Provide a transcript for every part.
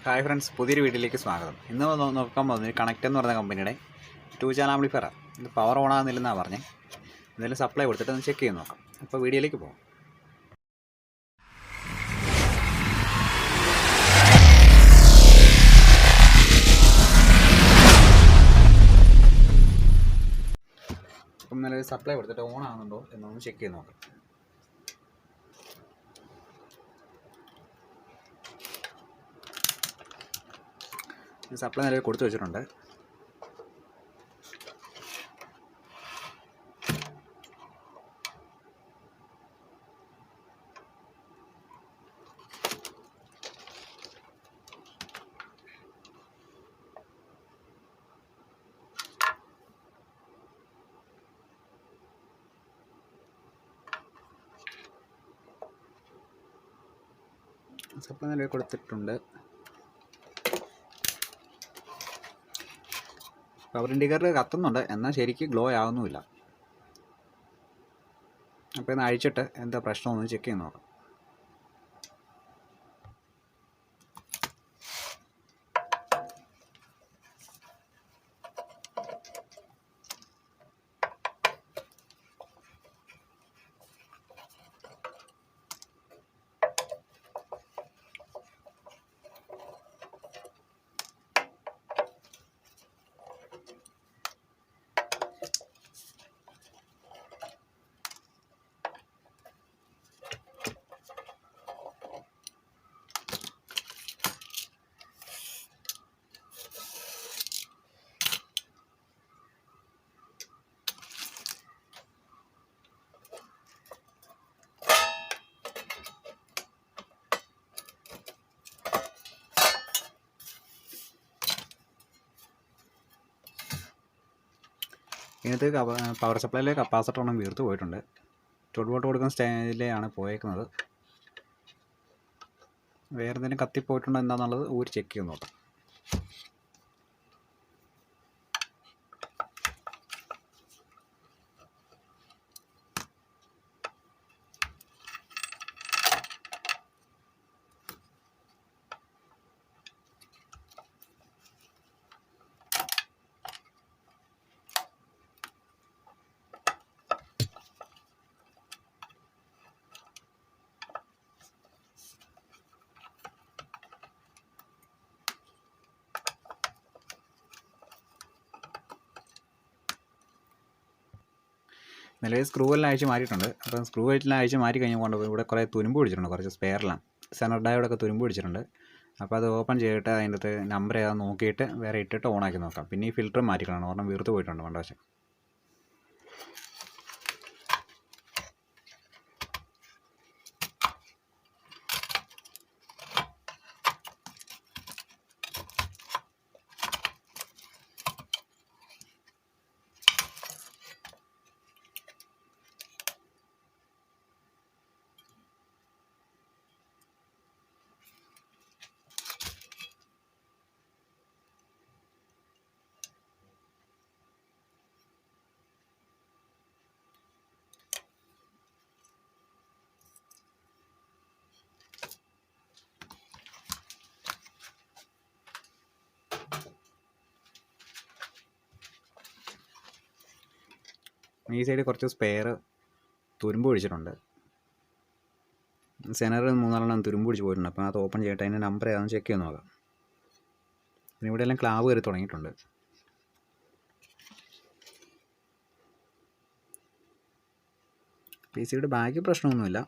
Hi friends, പുതിയൊരു വീഡിയോയിലേക്ക് സ്വാഗതം. ഇന്ന് നോക്കാൻ പോകുന്നത് കണക്റ്റ് എന്ന് പറയുന്ന കമ്പനിയുടെ 2 ചാനൽ ആംപ്ലിഫയർ. ഇത് പവർ ഓൺ ആകുന്നില്ലെന്നാണ് പറഞ്ഞത്. എന്തായാലും സപ്ലൈ കൊടുത്തിട്ട് ഒന്ന് ചെക്ക് ചെയ്ത് നോക്കാം. അപ്പോൾ വീഡിയോയിലേക്ക് പോകാം. അപ്പം നിലവിൽ സപ്ലൈ കൊടുത്തിട്ട് ഓൺ ആകുന്നുണ്ടോ എന്നൊന്ന് ചെക്ക് ചെയ്ത് നോക്കാം. സപ്ലൈ നിലവിൽ കൊടുത്തു വെച്ചിട്ടുണ്ട്. സപ്ലൈ നിലവിൽ കൊടുത്തിട്ടുണ്ട്. പവർ ഇൻഡിക്കേറ്റർ കത്തുന്നുണ്ട്, എന്നാൽ ശരിക്കും ഗ്ലോ ആവുന്നുമില്ല. അപ്പോൾ ഇന്ന് അഴിച്ചിട്ട് എന്താ പ്രശ്നമൊന്നും ചെക്ക് ചെയ്ത് നോക്കാം. ഇതിനകത്ത് പവർ സപ്ലൈയിലെ കപ്പാസിറ്റർ ഒന്നും വീർത്ത് പോയിട്ടുണ്ട്. 12 വോൾട്ട് കൊടുക്കുന്ന സ്റ്റൈലിലാണ് പോയേക്കുന്നത്. വേറെ എന്തെങ്കിലും കത്തിപ്പോയിട്ടുണ്ടോ എന്താണെന്നുള്ളത് ഊരി ചെക്ക് ചെയ്ത് നോക്കാം. നിലവിൽ സ്ക്രൂ എല്ലാം അഴിച്ച് മാറ്റിയിട്ടുണ്ട്. അപ്പം സ്ക്രൂ എല്ലാം അഴിച്ച് മാറ്റി കഴിഞ്ഞുകൊണ്ട് ഇവിടെ കുറേ തുരുമ്പ് പിടിച്ചിട്ടുണ്ട്. കുറച്ച് സ്പെയറെല്ലാം സെനർ ഡയോഡൊക്കെ തുരുമ്പ് പിടിച്ചിട്ടുണ്ട്. അപ്പോൾ അത് ഓപ്പൺ ചെയ്തിട്ട് അതിൻ്റെ അകത്ത് നമ്പർ ഏതാ നോക്കിയിട്ട് വേറെ ഇട്ടിട്ട് ഓണാക്കി നോക്കാം. പിന്നെ ഈ ഫിൽറ്റർ മാറ്റിക്കണം, ഒരെണ്ണം വീർത്ത് പോയിട്ടുണ്ട് പണ്ടവശം. ഈ സൈഡ് കുറച്ച് സ്പെയർ തുരുമ്പ് പിടിച്ചിട്ടുണ്ട്. സെനർ 3-4 തുരുമ്പ് പിടിച്ച് പോയിട്ടുണ്ട്. അപ്പോൾ അത് ഓപ്പൺ ചെയ്തിട്ട് അതിൻ്റെ നമ്പർ ഏതാണെന്ന് ചെക്ക് ചെയ്ത് നോക്കാം. പിന്നെ ഇവിടെ എല്ലാം ക്ലാവ് കയറി തുടങ്ങിയിട്ടുണ്ട്. പി സിയുടെ ബാഗ് പ്രശ്നമൊന്നുമില്ല.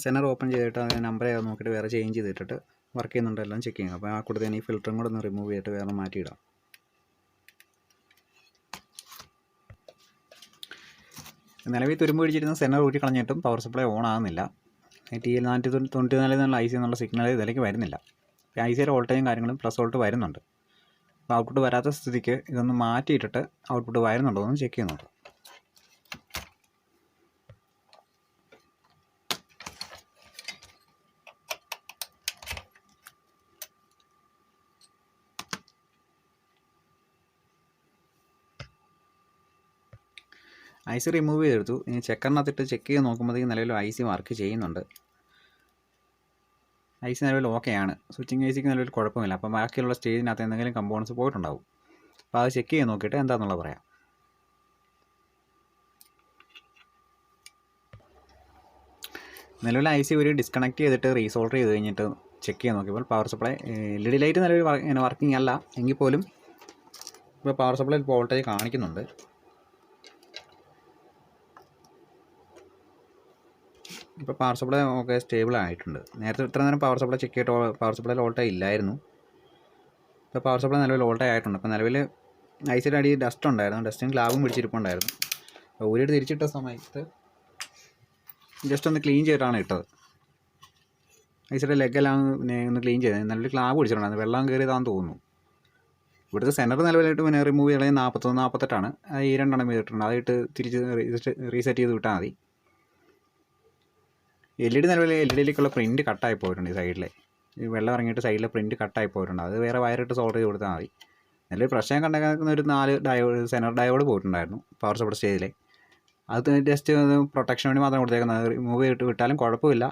സെനർ ഓപ്പൺ ചെയ്തിട്ട് അതിൻ്റെ നമ്പർ ഏതാ നോക്കിയിട്ട് വേറെ ചേഞ്ച് ചെയ്തിട്ട് വർക്ക് ചെയ്യുന്നുണ്ടോ എല്ലാം ചെക്ക് ചെയ്യണം. അപ്പോൾ ആ കൂടെ തന്നെ ഈ ഫിൽറ്ററും കൂടെ ഒന്ന് റിമൂവ് ചെയ്തിട്ട് വേറെ മാറ്റിയിടാം. നിലവിൽ തുരുമ്പ് പിടിച്ചിരുന്ന സെനർ ഊറ്റി കളഞ്ഞിട്ടും പവർ സപ്ലൈ ഓൺ ആകുന്നില്ല. TL494 എന്നുള്ള IC എന്നുള്ള സിഗ്നൽ ഇതിലേക്ക് വരുന്നില്ല. ICയുടെ വോൾട്ടേജും കാര്യങ്ങളും പ്ലസ് വോൾട്ട് വരുന്നുണ്ട്. അപ്പോൾ ഔട്ട്പുട്ട് വരാത്ത സ്ഥിതിക്ക് ഇതൊന്ന് മാറ്റിയിട്ടിട്ട് ഔട്ട്പുട്ട് വരുന്നുണ്ടോ എന്ന് ചെക്ക് ചെയ്ത് നോക്കാം. ഐ സി റിമൂവ് ചെയ്തെടുത്തു. ഇനി ചെക്കറിനകത്തിട്ട് ചെക്ക് ചെയ്ത് നോക്കുമ്പോഴത്തേക്കും നിലവിൽ ഐ സി വർക്ക് ചെയ്യുന്നുണ്ട്. ഐ സി നിലവിൽ ഓക്കെയാണ്. സ്വിച്ചിങ് ഐ സിക്ക് നിലവിൽ കുഴപ്പമില്ല. അപ്പം ബാക്കിയുള്ള സ്റ്റേജിനകത്ത് എന്തെങ്കിലും കമ്പോണൻസ് പോയിട്ടുണ്ടാവും. അപ്പോൾ അത് ചെക്ക് ചെയ്ത് നോക്കിയിട്ട് എന്താണെന്നുള്ളത് പറയാം. നിലവിൽ ഐ സി ഒരു ഡിസ്കണക്ട് ചെയ്തിട്ട് റീസോൾഡർ ചെയ്ത് കഴിഞ്ഞിട്ട് ചെക്ക് ചെയ്ത് നോക്കിയപ്പോൾ പവർ സപ്ലൈ LED ലൈറ്റ് നിലവിൽ വർക്കിംഗ് അല്ല എങ്കിൽ പോലും ഇപ്പോൾ പവർ സപ്ലൈ വോൾട്ടേജ് കാണിക്കുന്നുണ്ട്. ഇപ്പോൾ പവർ സപ്ലൈ ഒക്കെ സ്റ്റേബിൾ ആയിട്ടുണ്ട്. നേരത്തെ ഇത്ര നേരം പവർ സപ്ലൈ ചെക്ക് ചെയ്തിട്ട് പവർ സപ്ലൈയിൽ വോൾട്ടേജ് ഇല്ലായിരുന്നു. ഇപ്പോൾ പവർ സപ്ലൈ നിലവിൽ വോൾട്ടേജ് ആയിട്ടുണ്ട്. അപ്പോൾ നിലവിൽ ഐ സിയുടെ അടിയിൽ ഡസ്റ്റ് ഉണ്ടായിരുന്നു. ഡസ്റ്റിന് ഗ്ലാബും പിടിച്ചിരിപ്പുണ്ടായിരുന്നു. അപ്പോൾ ഊരിട്ട് തിരിച്ചിട്ട സമയത്ത് ജസ്റ്റ് ഒന്ന് ക്ലീൻ ചെയ്തിട്ടാണ് ഇട്ടത്. ഐ സിയുടെ ലെഗെല്ലാം ഒന്ന് ക്ലീൻ ചെയ്തത്. നല്ലൊരു ക്ലാബ് പിടിച്ചിട്ടുണ്ടായിരുന്നു. വെള്ളം കയറിയതാണെന്ന് തോന്നുന്നു. ഇവിടുത്തെ സെൻറ്റർ നിലവിലായിട്ട് പിന്നെ റിമൂവ് ചെയ്യണേ 41, 48 അത് ഈ 2 ചെയ്തിട്ടുണ്ട്. അതിട്ട് തിരിച്ച് റീസെറ്റ് ചെയ്ത് വിട്ടാൽ മതി. LED നിലവിൽ LEDയിലേക്കുള്ള പ്രിൻറ്റ് കട്ടായി പോയിട്ടുണ്ട്. ഈ സൈഡിലെ ഈ വെള്ളം ഇറങ്ങിയിട്ട് സൈഡിലെ പ്രിൻറ്റ് കട്ടായി പോയിട്ടുണ്ട്. അത് വേറെ വയറിട്ട് സോൾവ് ചെയ്ത് കൊടുത്താൽ മതി. നല്ലൊരു പ്രശ്നം കണ്ടേക്കുന്ന ഒരു 4 ഡയോഡ് സെനർ ഡയോഡ് പോയിട്ടുണ്ടായിരുന്നു പവർ സപ്ലൈ സ്റ്റേജിലെ. അത് ജസ്റ്റ് പ്രൊട്ടക്ഷൻ വേണ്ടി മാത്രം കൊടുത്തേക്കുന്നത്. റിമൂവ് ചെയ്തിട്ട് വിട്ടാലും കുഴപ്പമില്ല.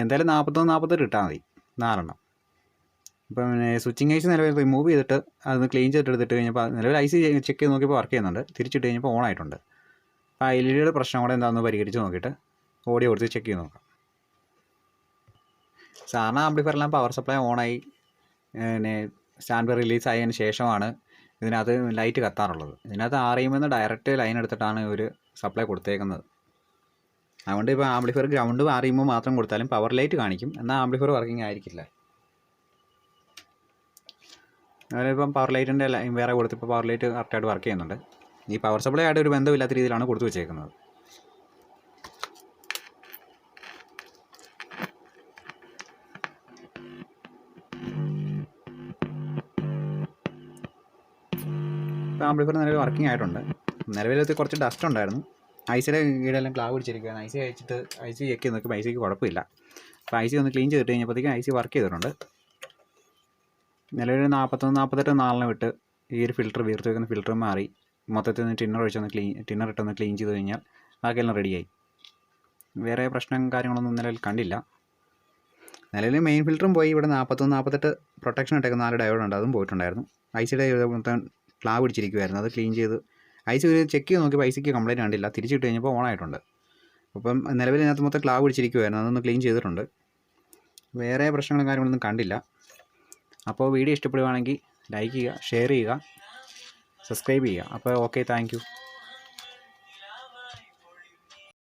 എന്തായാലും 41, 48 ഇട്ടാൽ മതി 4. ഇപ്പം പിന്നെ സ്വിച്ചിങ് ഐ സി നിലവിൽ റിമൂവ് ചെയ്തിട്ട് അതൊന്ന് ക്ലീൻ ചെയ്തിട്ട് എടുത്തിട്ട് കഴിഞ്ഞപ്പോൾ നിലവിൽ ഐ സി ചെക്ക് ചെയ്ത് നോക്കിയപ്പോൾ വർക്ക് ചെയ്യുന്നുണ്ട്. തിരിച്ചിട്ട് കഴിഞ്ഞപ്പോൾ ഓൺ ആയിട്ടുണ്ട്. അപ്പോൾ LED പ്രശ്നം കൂടെ എന്താണെന്ന് പരിഹരിച്ച് നോക്കിയിട്ട് ഓഡിയോ കൊടുത്ത് ചെക്ക് ചെയ്ത് നോക്കാം. സാധാരണ ആംപ്ലിഫയറെല്ലാം പവർ സപ്ലൈ ഓണായി പിന്നെ സ്റ്റാൻഡ് ബൈ റിലീസ് ആയതിന് ശേഷമാണ് ഇതിനകത്ത് ലൈറ്റ് കത്താറുള്ളത്. ഇതിനകത്ത് REM ഡയറക്റ്റ് ലൈൻ എടുത്തിട്ടാണ് ഒരു സപ്ലൈ കൊടുത്തേക്കുന്നത്. അതുകൊണ്ട് ഇപ്പോൾ ആംപ്ലിഫയർ ഗ്രൗണ്ട് REM മാത്രം കൊടുത്താലും പവർ ലൈറ്റ് കാണിക്കും. എന്നാൽ ആംപ്ലിഫയർ വർക്കിംഗ് ആയിരിക്കില്ല. അതുപോലെ ഇപ്പം പവർ ലൈറ്റിൻ്റെ ലൈൻ വേറെ കൊടുത്തിപ്പോൾ പവർ ലൈറ്റ് കറക്റ്റായിട്ട് വർക്ക് ചെയ്യുന്നുണ്ട്. ഈ പവർ സപ്ലൈ ആയിട്ട് ഒരു ബന്ധമില്ലാത്ത രീതിയിലാണ് കൊടുത്തു വെച്ചേക്കുന്നത്. ഇപ്പോൾ ആംപ്ലിഫയർ നിലവിൽ വർക്കിംഗ് ആയിട്ടുണ്ട്. നിലവിലത്ത് കുറച്ച് ഡസ്റ്റ് ഉണ്ടായിരുന്നു. ഐ സിയുടെ കീഴെല്ലാം ക്ലാവ് പിടിച്ചിരിക്കുകയാണ്. ഐ സി അയച്ചിട്ട് ഐ സി ചെക്ക് ചെയ്ത് നോക്കുമ്പോൾ ഐ സിക്ക് കുഴപ്പമില്ല. അപ്പോൾ ഐ സി ഒന്ന് ക്ലീൻ ചെയ്തിട്ട് കഴിഞ്ഞപ്പോഴത്തേക്കും ഐ സി വർക്ക് ചെയ്തിട്ടുണ്ട്. നിലവിൽ 41, 48 4 വിട്ട് ഈ ഒരു ഫിൽറ്റർ വീർത്ത് വയ്ക്കുന്ന ഫിൽറ്റർ മാറി മൊത്തത്തിൽ നിന്ന് ടിന്നർ ഇട്ടൊന്ന് ക്ലീൻ ചെയ്ത് കഴിഞ്ഞാൽ ബാക്കിയെല്ലാം റെഡിയായി. വേറെ പ്രശ്നം കാര്യങ്ങളൊന്നും നിലവിൽ കണ്ടില്ല. നിലവിൽ മെയിൻ ഫിൽറ്ററും പോയി. ഇവിടെ 41, 48 പ്രൊട്ടക്ഷൻ ഇട്ടേക്കുന്ന 4 ഡയോഡുണ്ട്. അതും പോയിട്ടുണ്ടായിരുന്നു. ഐ സിയുടെ മൊത്തം ക്ലാവ് പിടിച്ചിരിക്കുമായിരുന്നു. അത് ക്ലീൻ ചെയ്ത് ഐ സി ചെക്ക് ചെയ്ത് നോക്കിയപ്പോൾ ഐ സിക്ക് കംപ്ലയിൻറ്റ് കണ്ടില്ല. തിരിച്ചിട്ട് കഴിഞ്ഞപ്പോൾ ഓൺ ആയിട്ടുണ്ട്. അപ്പം നിലവിൽ ഇതിനകത്ത് മൊത്തം ക്ലാവ് പിടിച്ചിരിക്കുമായിരുന്നു. അതൊന്ന് ക്ലീൻ ചെയ്തിട്ടുണ്ട്. വേറെ പ്രശ്നങ്ങളും കാര്യങ്ങളൊന്നും കണ്ടില്ല. അപ്പോൾ വീഡിയോ ഇഷ്ടപ്പെടുകയാണെങ്കിൽ ലൈക്ക് ചെയ്യുക, ഷെയർ ചെയ്യുക, സബ്സ്ക്രൈബ് ചെയ്യുക. അപ്പോൾ ഓക്കെ, താങ്ക് യു.